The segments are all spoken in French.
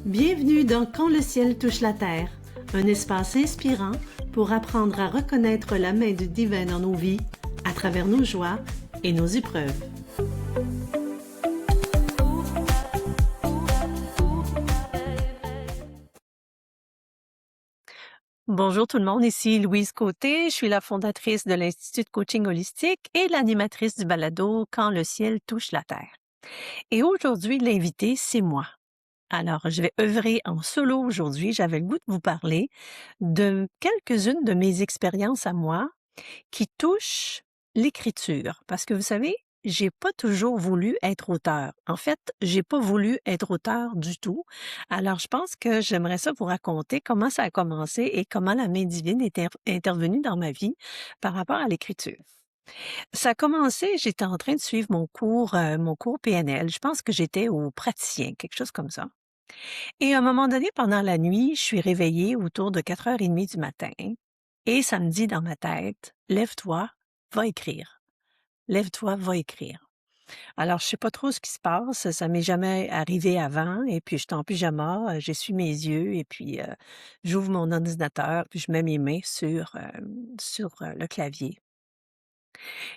Bienvenue dans Quand le ciel touche la terre, un espace inspirant pour apprendre à reconnaître la main du divin dans nos vies, à travers nos joies et nos épreuves. Bonjour tout le monde, ici Louise Côté, je suis la fondatrice de l'Institut de coaching holistique et l'animatrice du balado Quand le ciel touche la terre. Et aujourd'hui, l'invité, c'est moi. Alors, je vais œuvrer en solo aujourd'hui. J'avais le goût de vous parler de quelques-unes de mes expériences à moi qui touchent l'écriture. Parce que vous savez, j'ai pas toujours voulu être auteur. En fait, j'ai pas voulu être auteur du tout. Alors, je pense que j'aimerais ça vous raconter comment ça a commencé et comment la main divine est intervenue dans ma vie par rapport à l'écriture. Ça a commencé, j'étais en train de suivre mon cours PNL. Je pense que j'étais au praticien, quelque chose comme ça. Et à un moment donné, pendant la nuit, je suis réveillée autour de 4h30 du matin et ça me dit dans ma tête, lève-toi, va écrire. Lève-toi, va écrire. Alors, je sais pas trop ce qui se passe, ça m'est jamais arrivé avant et puis je suis en pyjama, j'essuie mes yeux et puis j'ouvre mon ordinateur puis je mets mes mains sur le clavier.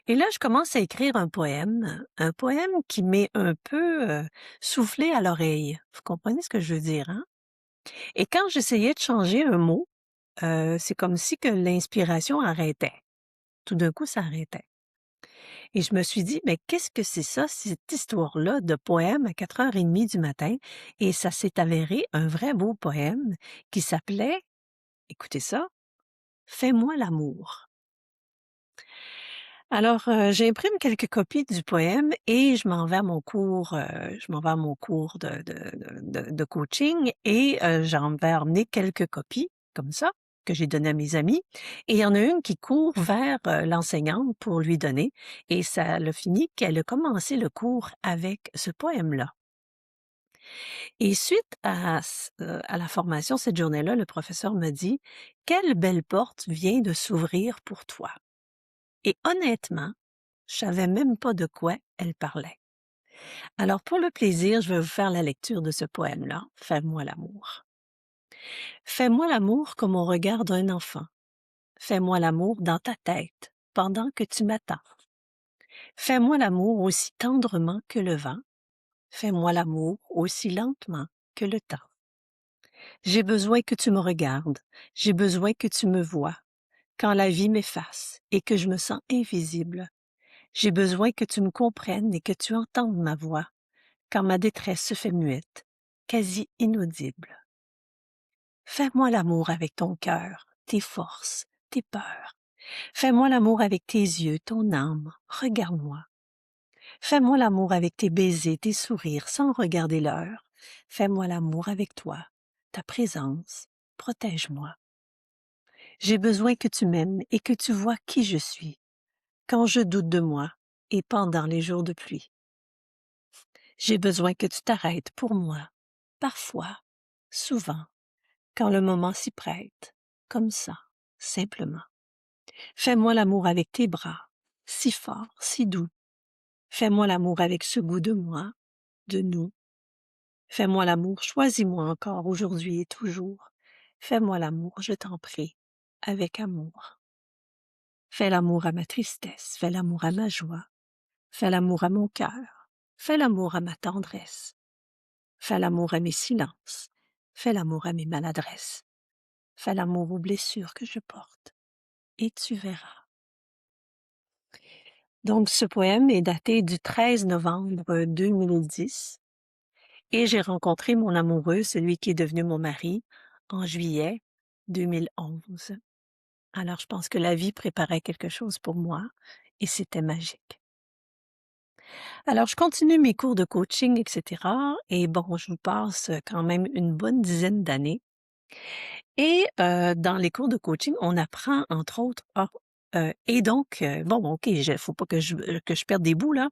Et là, je commence à écrire un poème qui m'est un peu soufflé à l'oreille. Vous comprenez ce que je veux dire, hein? Et quand j'essayais de changer un mot, c'est comme si que l'inspiration arrêtait. Tout d'un coup, ça arrêtait. Et je me suis dit: «Mais qu'est-ce que c'est ça, cette histoire-là de poème à 4h30 du matin?» Et ça s'est avéré un vrai beau poème qui s'appelait, écoutez ça, «Fais-moi l'amour». Alors, j'imprime quelques copies du poème et je m'en vais à mon cours de coaching et j'en vais emmener quelques copies comme ça, que j'ai données à mes amis et il y en a une qui court vers, l'enseignante pour lui donner et ça l'a fini qu'elle a commencé le cours avec ce poème-là. Et suite à la formation cette journée-là, le professeur m'a dit: «Quelle belle porte vient de s'ouvrir pour toi» et honnêtement, je savais même pas de quoi elle parlait. Alors, pour le plaisir, je vais vous faire la lecture de ce poème-là, Fais-moi l'amour. Fais-moi l'amour comme on regarde un enfant. Fais-moi l'amour dans ta tête, pendant que tu m'attends. Fais-moi l'amour aussi tendrement que le vent. Fais-moi l'amour aussi lentement que le temps. J'ai besoin que tu me regardes, j'ai besoin que tu me vois. Quand la vie m'efface et que je me sens invisible, j'ai besoin que tu me comprennes et que tu entendes ma voix. Quand ma détresse se fait muette, quasi inaudible. Fais-moi l'amour avec ton cœur, tes forces, tes peurs. Fais-moi l'amour avec tes yeux, ton âme, regarde-moi. Fais-moi l'amour avec tes baisers, tes sourires, sans regarder l'heure. Fais-moi l'amour avec toi, ta présence, protège-moi. J'ai besoin que tu m'aimes et que tu vois qui je suis, quand je doute de moi et pendant les jours de pluie. J'ai besoin que tu t'arrêtes pour moi, parfois, souvent, quand le moment s'y prête, comme ça, simplement. Fais-moi l'amour avec tes bras, si fort, si doux. Fais-moi l'amour avec ce goût de moi, de nous. Fais-moi l'amour, choisis-moi encore aujourd'hui et toujours. Fais-moi l'amour, je t'en prie, avec amour. Fais l'amour à ma tristesse, fais l'amour à ma joie. Fais l'amour à mon cœur, fais l'amour à ma tendresse. Fais l'amour à mes silences, fais l'amour à mes maladresses. Fais l'amour aux blessures que je porte, et tu verras. Donc, ce poème est daté du 13 novembre 2010 et j'ai rencontré mon amoureux, celui qui est devenu mon mari, en juillet 2011. Alors, je pense que la vie préparait quelque chose pour moi et c'était magique. Alors, je continue mes cours de coaching, etc. Et bon, je vous passe quand même une bonne dizaine d'années. Et dans les cours de coaching, on apprend entre autres et donc bon, OK, faut pas que je perde des bouts là.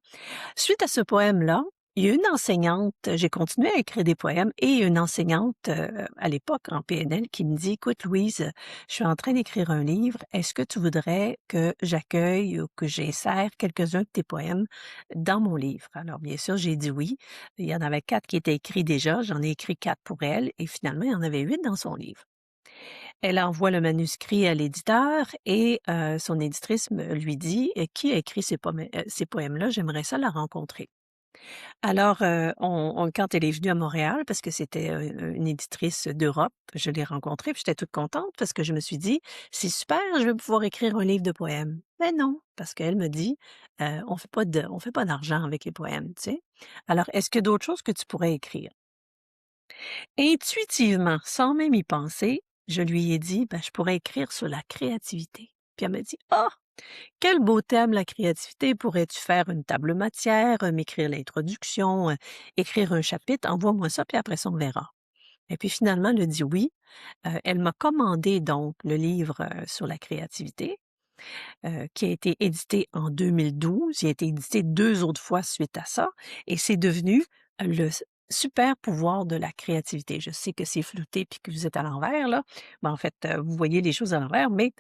Suite à ce poème-là, Il y a une enseignante, j'ai continué à écrire des poèmes et une enseignante, à l'époque en PNL qui me dit: «Écoute Louise, je suis en train d'écrire un livre. Est-ce que tu voudrais que j'accueille ou que j'insère quelques-uns de tes poèmes dans mon livre?» Alors bien sûr, j'ai dit oui. Il y en avait 4 qui étaient écrits déjà. J'en ai écrit 4 pour elle et finalement, il y en avait 8 dans son livre. Elle envoie le manuscrit à l'éditeur et son éditrice lui dit: «Qui a écrit ces poèmes-là? J'aimerais ça la rencontrer». Alors, quand elle est venue à Montréal, parce que c'était, une éditrice d'Europe, je l'ai rencontrée, puis j'étais toute contente parce que je me suis dit: «C'est super, je vais pouvoir écrire un livre de poèmes». Mais non, parce qu'elle me dit: on fait pas d'argent avec les poèmes», tu sais? «Alors, est-ce qu'il y a d'autres choses que tu pourrais écrire?» Intuitivement, sans même y penser, je lui ai dit: «Ben, je pourrais écrire sur la créativité». Puis elle m'a dit: «Ah! Quel beau thème, la créativité. Pourrais-tu faire une table matière, m'écrire l'introduction, écrire un chapitre? Envoie-moi ça, puis après ça, on verra». Et puis finalement, elle a dit oui. Elle m'a commandé donc le livre sur la créativité, qui a été édité en 2012. Il a été édité 2 autres fois suite à ça et c'est devenu le super pouvoir de la créativité. Je sais que c'est flouté puis que vous êtes à l'envers là, mais en fait, vous voyez les choses à l'envers, mais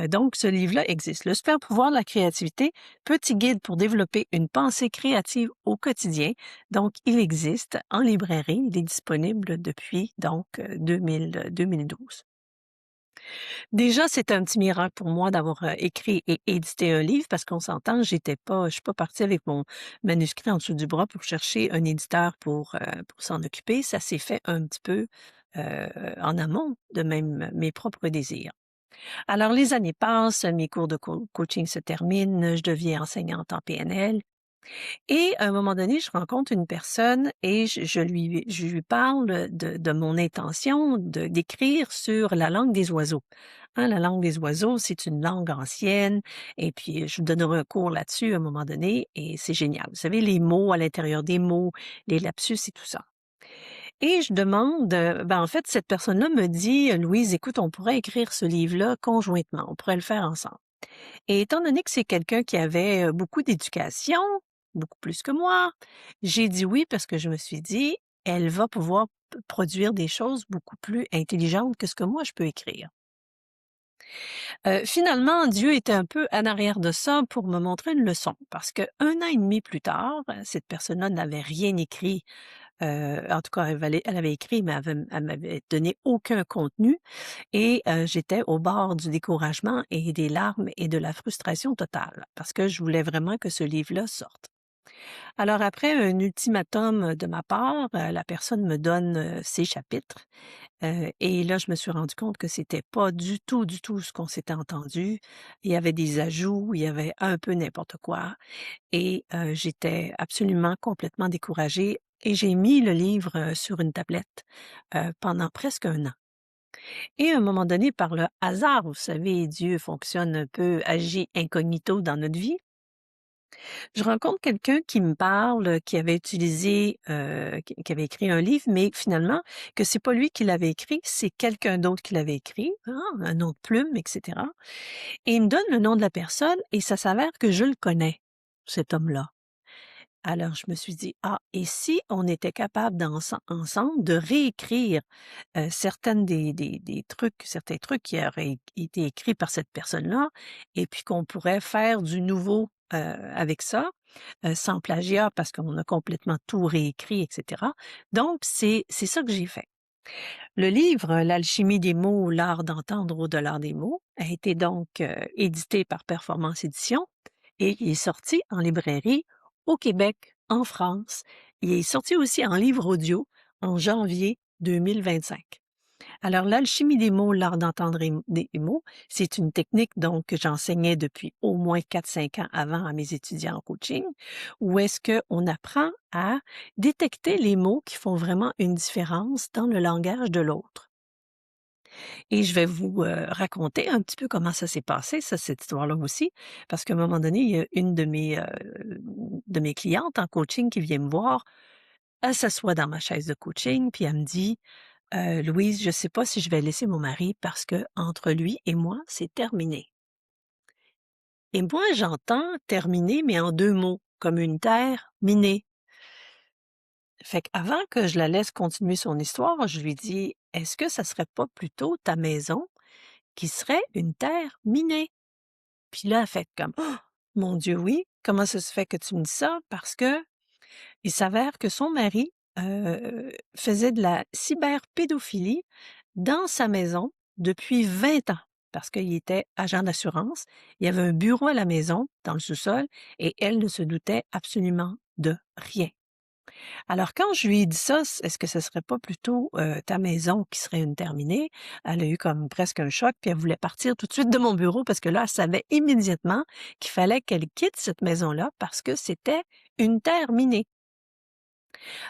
donc ce livre-là existe. Le super pouvoir de la créativité, petit guide pour développer une pensée créative au quotidien. Donc il existe en librairie, il est disponible depuis donc 2012. Déjà, c'est un petit miracle pour moi d'avoir, écrit et édité un livre parce qu'on s'entend, je suis pas partie avec mon manuscrit en dessous du bras pour chercher un éditeur pour s'en occuper. Ça s'est fait un petit peu, en amont de même mes propres désirs. Alors les années passent, mes cours de coaching se terminent, je deviens enseignante en PNL et à un moment donné, je rencontre une personne et je lui parle de mon intention d'écrire sur la langue des oiseaux. Hein, la langue des oiseaux, c'est une langue ancienne et puis je vous donnerai un cours là-dessus à un moment donné et c'est génial. Vous savez, les mots à l'intérieur des mots, les lapsus et tout ça. Et je demande, en fait, cette personne-là me dit: «Louise, écoute, on pourrait écrire ce livre-là conjointement, on pourrait le faire ensemble». Et étant donné que c'est quelqu'un qui avait, beaucoup d'éducation, beaucoup plus que moi, j'ai dit oui parce que je me suis dit: «Elle va pouvoir produire des choses beaucoup plus intelligentes que ce que moi je peux écrire». Finalement, Dieu était un peu en arrière de ça pour me montrer une leçon parce qu'1 an et demi plus tard, cette personne-là n'avait rien écrit, en tout cas elle avait écrit mais elle m'avait donné aucun contenu et j'étais au bord du découragement et des larmes et de la frustration totale parce que je voulais vraiment que ce livre-là sorte. Alors après un ultimatum de ma part, la personne me donne, ses chapitres, et là je me suis rendu compte que c'était pas du tout ce qu'on s'était entendu. Il y avait des ajouts, il y avait un peu n'importe quoi et j'étais absolument complètement découragée et j'ai mis le livre, sur une tablette, pendant presque 1 an. Et à un moment donné, par le hasard, vous savez, Dieu fonctionne un peu, agit incognito dans notre vie. Je rencontre quelqu'un qui me parle, qui avait utilisé, qui avait écrit un livre, mais finalement que c'est pas lui qui l'avait écrit, c'est quelqu'un d'autre qui l'avait écrit, hein, un nom de plume, et cetera. Et il me donne le nom de la personne et ça s'avère que je le connais, cet homme-là. Alors je me suis dit: «Ah et si on était capable ensemble de réécrire, certains trucs qui auraient été écrits par cette personne-là et puis qu'on pourrait faire du nouveau, avec ça, sans plagiat parce qu'on a complètement tout réécrit et cetera». Donc c'est ça que j'ai fait. Le livre, L'alchimie des mots, l'art d'entendre au-delà des mots, a été donc, édité par Performance Éditions et il est sorti en librairie au Québec, en France. Il est sorti aussi en livre audio en janvier 2025. Alors, l'alchimie des mots, l'art d'entendre des mots, c'est une technique donc que j'enseignais depuis au moins 4-5 ans avant à mes étudiants en coaching, où est-ce qu'on apprend à détecter les mots qui font vraiment une différence dans le langage de l'autre. Et je vais vous raconter un petit peu comment ça s'est passé, ça, cette histoire-là aussi, parce qu'à un moment donné, il y a une de mes clientes en coaching qui vient me voir. Elle s'assoit dans ma chaise de coaching, puis elle me dit: Louise, je ne sais pas si je vais laisser mon mari parce que entre lui et moi, c'est terminé». Et moi, j'entends terminé, mais en 2 mots, comme une terre minée. Fait qu'avant que je la laisse continuer son histoire, je lui dis: «Est-ce que ça serait pas plutôt ta maison qui serait une terre minée?» Puis là, elle fait comme: «Oh! Mon Dieu, oui. Comment ça se fait que tu me dis ça?» Parce que il s'avère que son mari, faisait de la cyberpédophilie dans sa maison depuis 20 ans, parce qu'il était agent d'assurance. Il y avait un bureau à la maison, dans le sous-sol, et elle ne se doutait absolument de rien. Alors quand je lui ai dit ça, «Est-ce que ce serait pas plutôt, ta maison qui serait une terminée?» Elle a eu comme presque un choc, puis elle voulait partir tout de suite de mon bureau parce que là, elle savait immédiatement qu'il fallait qu'elle quitte cette maison-là parce que c'était une terre minée.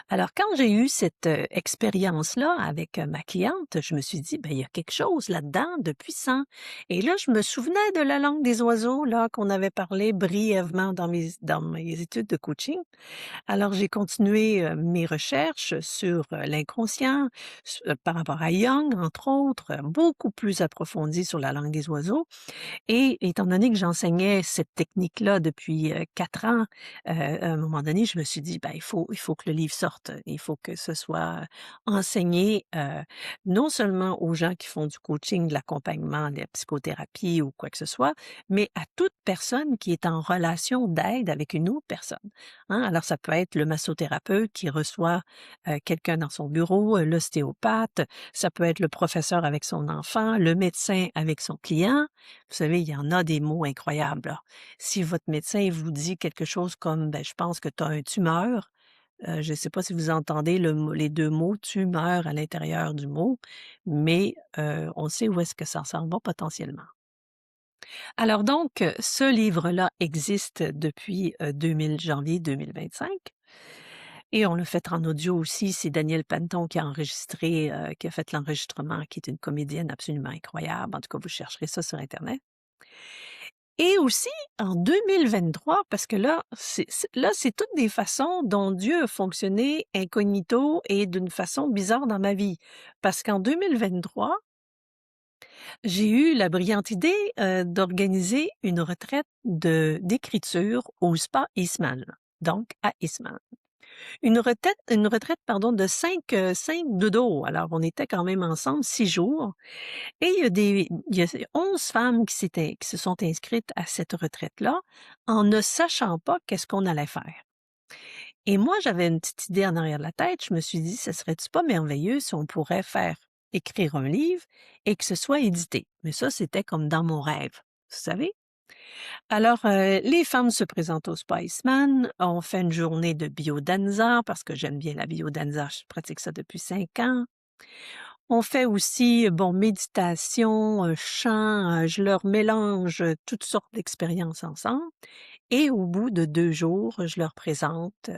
Alors, quand j'ai eu cette, expérience-là avec, ma cliente, je me suis dit: «Ben, il y a quelque chose là-dedans de puissant» et là, je me souvenais de la langue des oiseaux, là, qu'on avait parlé brièvement dans mes études de coaching. Alors, j'ai continué, mes recherches sur, l'inconscient, par rapport à Jung, entre autres, beaucoup plus approfondies sur la langue des oiseaux et étant donné que j'enseignais cette technique-là depuis, 4 ans, à un moment donné, je me suis dit: «Ben, il faut que le livre sorte. Il faut que ce soit enseigné, non seulement aux gens qui font du coaching, de l'accompagnement, de la psychothérapie ou quoi que ce soit, mais à toute personne qui est en relation d'aide avec une autre personne», hein. Alors ça peut être le massothérapeute qui reçoit, quelqu'un dans son bureau, l'ostéopathe, ça peut être le professeur avec son enfant, le médecin avec son client. Vous savez, il y en a des mots incroyables, là. Si votre médecin vous dit quelque chose comme, ben, je pense que tu as un tumeur, je ne sais pas si vous entendez les 2 mots tumeur à l'intérieur du mot, mais on sait où est-ce que ça s'en va potentiellement. Alors donc, ce livre-là existe depuis, 2000 janvier 2025 et on l'a fait en audio aussi. C'est Danielle Panton qui a enregistré, qui a fait l'enregistrement, qui est une comédienne absolument incroyable. En tout cas, vous chercherez ça sur internet. Et aussi en 2023, parce que là, c'est toutes des façons dont Dieu a fonctionné incognito et d'une façon bizarre dans ma vie. Parce qu'en 2023, j'ai eu la brillante idée, d'organiser une retraite d'écriture au spa Eastman, donc à Eastman. Une retraite, pardon, de 5 dodos. Alors, on était quand même ensemble 6 jours et il y a 11 femmes qui se sont inscrites à cette retraite-là en ne sachant pas qu'est-ce qu'on allait faire. Et moi, j'avais une petite idée en arrière de la tête. Je me suis dit: «Ce serait-tu pas merveilleux si on pourrait écrire un livre et que ce soit édité?» Mais ça, c'était comme dans mon rêve, vous savez? Alors, les femmes se présentent au Spiceman. On fait une journée de biodanza parce que j'aime bien la biodanza, je pratique ça depuis 5 ans. On fait aussi, bon, méditation, chant, je leur mélange, toutes sortes d'expériences ensemble et au bout de 2 jours, je leur présente,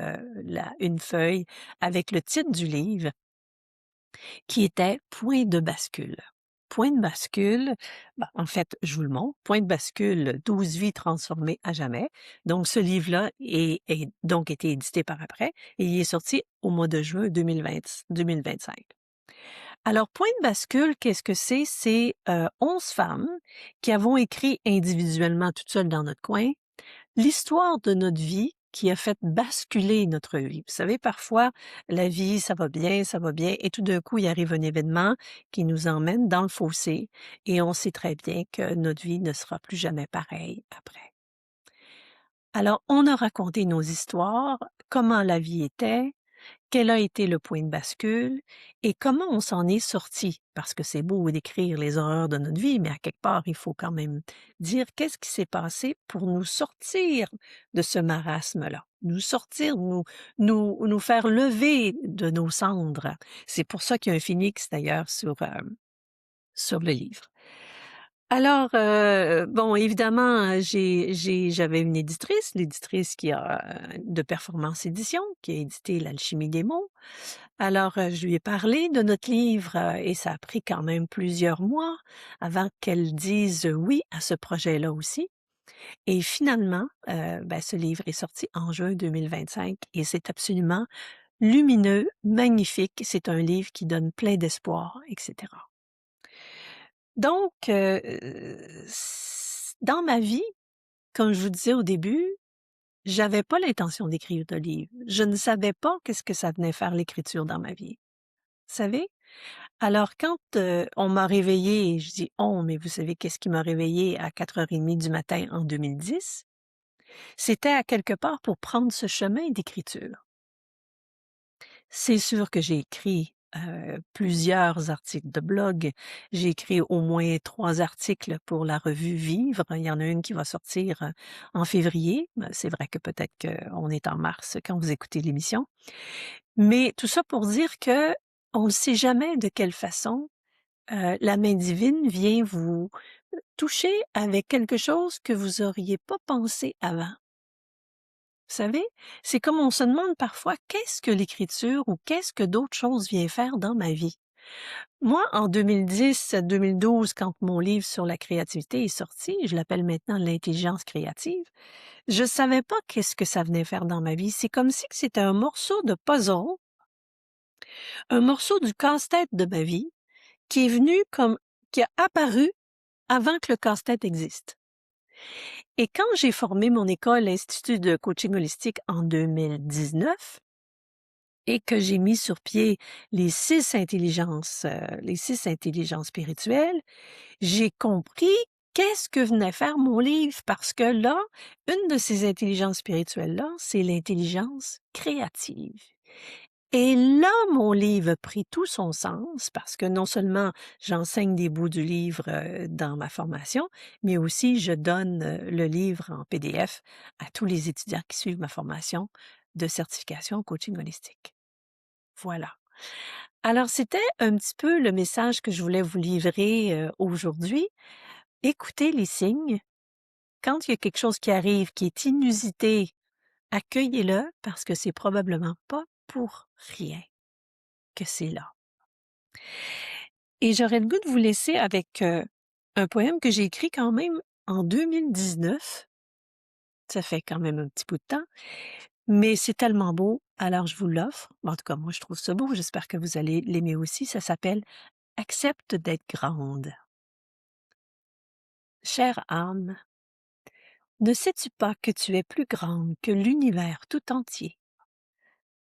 une feuille avec le titre du livre qui était «Point de bascule». Point de bascule, bah, en fait, je vous le montre. Point de bascule, 12 vies transformées à jamais. Donc, ce livre-là est donc été édité par après et il est sorti au mois de juin 2025. Alors, point de bascule, qu'est-ce que c'est? C'est 11 femmes qui avons écrit individuellement, toutes seules dans notre coin, l'histoire de notre vie qui a fait basculer notre vie. Vous savez, parfois, la vie, ça va bien, et tout d'un coup, il arrive un événement qui nous emmène dans le fossé et on sait très bien que notre vie ne sera plus jamais pareille après. Alors, on a raconté nos histoires, comment la vie était, quel a été le point de bascule et comment on s'en est sorti? Parce que c'est beau d'écrire les horreurs de notre vie, mais à quelque part, il faut quand même dire qu'est-ce qui s'est passé pour nous sortir de ce marasme-là, nous sortir, nous faire lever de nos cendres. C'est pour ça qu'il y a un phénix d'ailleurs sur le livre. Alors, bon, évidemment, j'avais une éditrice, l'éditrice de Performance Édition, qui a édité L'Alchimie des mots. Alors, je lui ai parlé de notre livre, et ça a pris quand même plusieurs mois avant qu'elle dise oui à ce projet-là aussi. Et finalement, ben, ce livre est sorti en juin 2025 et c'est absolument lumineux, magnifique. C'est un livre qui donne plein d'espoir, etc. Donc, dans ma vie, comme je vous disais au début, J'avais pas l'intention d'écrire de livre. Je ne savais pas qu'est-ce que ça venait faire l'écriture dans ma vie. Vous savez? Alors quand, on m'a réveillée, je dis: «On», mais vous savez qu'est-ce qui m'a réveillée à 4:30 du matin en 2010? C'était à quelque part pour prendre ce chemin d'écriture. C'est sûr que j'ai écrit, plusieurs articles de blog. J'ai écrit au moins 3 articles pour la revue Vivre. Il y en a une qui va sortir, en février. C'est vrai que peut-être qu'on est en mars quand vous écoutez l'émission. Mais tout ça pour dire qu'on ne sait jamais de quelle façon, la main divine vient vous toucher avec quelque chose que vous auriez pas pensé avant. Vous savez, c'est comme on se demande parfois qu'est-ce que l'écriture ou qu'est-ce que d'autres choses vient faire dans ma vie. Moi, en 2010-2012, quand mon livre sur la créativité est sorti, je l'appelle maintenant l'intelligence créative, je savais pas qu'est-ce que ça venait faire dans ma vie. C'est comme si que c'était un morceau de puzzle, un morceau du casse-tête de ma vie qui est venu comme, qui a apparu avant que le casse-tête existe. Et quand j'ai formé mon école, l'Institut de coaching holistique en 2019, et que j'ai mis sur pied les 6 intelligences spirituelles, j'ai compris qu'est-ce que venait faire mon livre parce que là, une de ces intelligences spirituelles-là, c'est l'intelligence créative. Et là, mon livre a pris tout son sens parce que non seulement j'enseigne des bouts du livre dans ma formation, mais aussi je donne le livre en PDF à tous les étudiants qui suivent ma formation de certification en coaching holistique. Voilà. Alors, c'était un petit peu le message que je voulais vous livrer aujourd'hui. Écoutez les signes. Quand il y a quelque chose qui arrive qui est inusité, accueillez-le parce que c'est probablement pas pour rien que c'est là. Et j'aurais le goût de vous laisser avec un poème que j'ai écrit quand même en 2019. Ça fait quand même un petit bout de temps, mais c'est tellement beau, alors je vous l'offre. En tout cas, moi, je trouve ça beau. J'espère que vous allez l'aimer aussi. Ça s'appelle Accepte d'être grande. Chère âme, ne sais-tu pas que tu es plus grande que l'univers tout entier,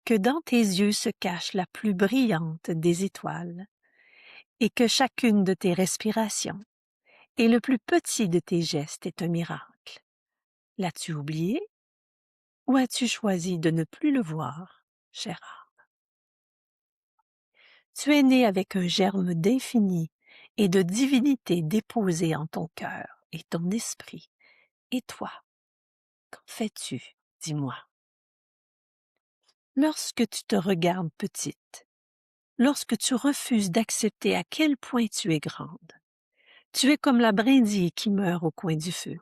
que dans tes yeux se cache la plus brillante des étoiles, et que chacune de tes respirations et le plus petit de tes gestes est un miracle? L'as-tu oublié ou as-tu choisi de ne plus le voir, chère âme? Tu es né avec un germe d'infini et de divinité déposé en ton cœur et ton esprit. Et toi, qu'en fais-tu, dis-moi? Lorsque tu te regardes petite, lorsque tu refuses d'accepter à quel point tu es grande, tu es comme la brindille qui meurt au coin du feu.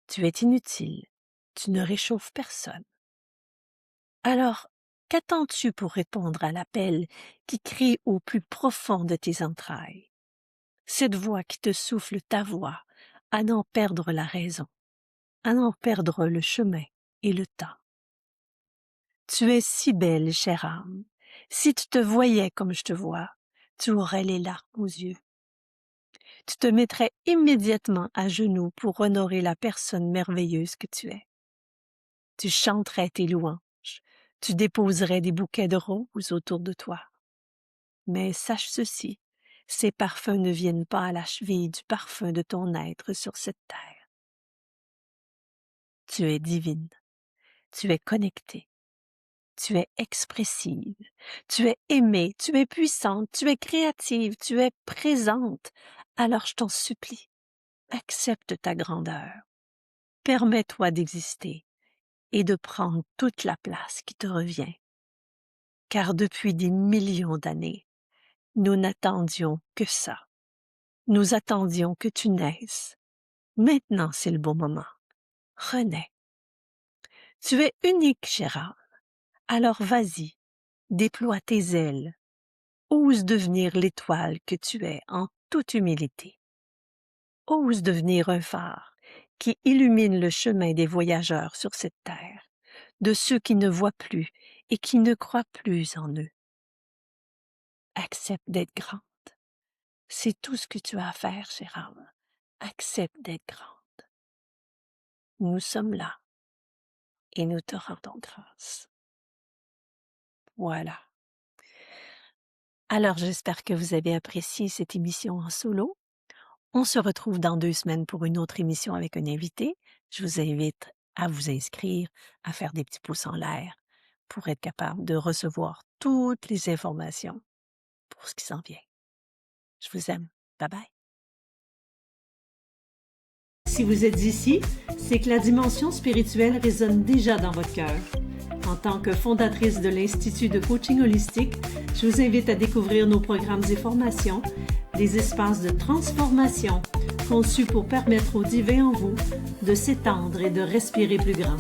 Tu es inutile, tu ne réchauffes personne. Alors, qu'attends-tu pour répondre à l'appel qui crie au plus profond de tes entrailles? Cette voix qui te souffle ta voix, à n'en perdre la raison, à n'en perdre le chemin et le temps. Tu es si belle, chère âme. Si tu te voyais comme je te vois, tu aurais les larmes aux yeux. Tu te mettrais immédiatement à genoux pour honorer la personne merveilleuse que tu es. Tu chanterais tes louanges, tu déposerais des bouquets de roses autour de toi. Mais sache ceci, ces parfums ne viennent pas à la cheville du parfum de ton être sur cette terre. Tu es divine, tu es connectée, tu es expressive, tu es aimée, tu es puissante, tu es créative, tu es présente. Alors je t'en supplie, accepte ta grandeur, permets-toi d'exister et de prendre toute la place qui te revient. Car depuis des millions d'années, nous n'attendions que ça. Nous attendions que tu naisses. Maintenant, c'est le bon moment. Renais. Tu es unique, chère âme. Alors vas-y, déploie tes ailes. Ose devenir l'étoile que tu es en toute humilité. Ose devenir un phare qui illumine le chemin des voyageurs sur cette terre, de ceux qui ne voient plus et qui ne croient plus en eux. Accepte d'être grande. C'est tout ce que tu as à faire, chère âme. Accepte d'être grande. Nous sommes là et nous te rendons grâce. Voilà. Alors, j'espère que vous avez apprécié cette émission en solo. On se retrouve dans 2 semaines pour une autre émission avec un invité. Je vous invite à vous inscrire, à faire des petits pouces en l'air pour être capable de recevoir toutes les informations pour ce qui s'en vient. Je vous aime. Bye bye. Si vous êtes ici, c'est que la dimension spirituelle résonne déjà dans votre cœur. En tant que fondatrice de l'Institut de coaching holistique, je vous invite à découvrir nos programmes et formations, des espaces de transformation conçus pour permettre au divin en vous de s'étendre et de respirer plus grand.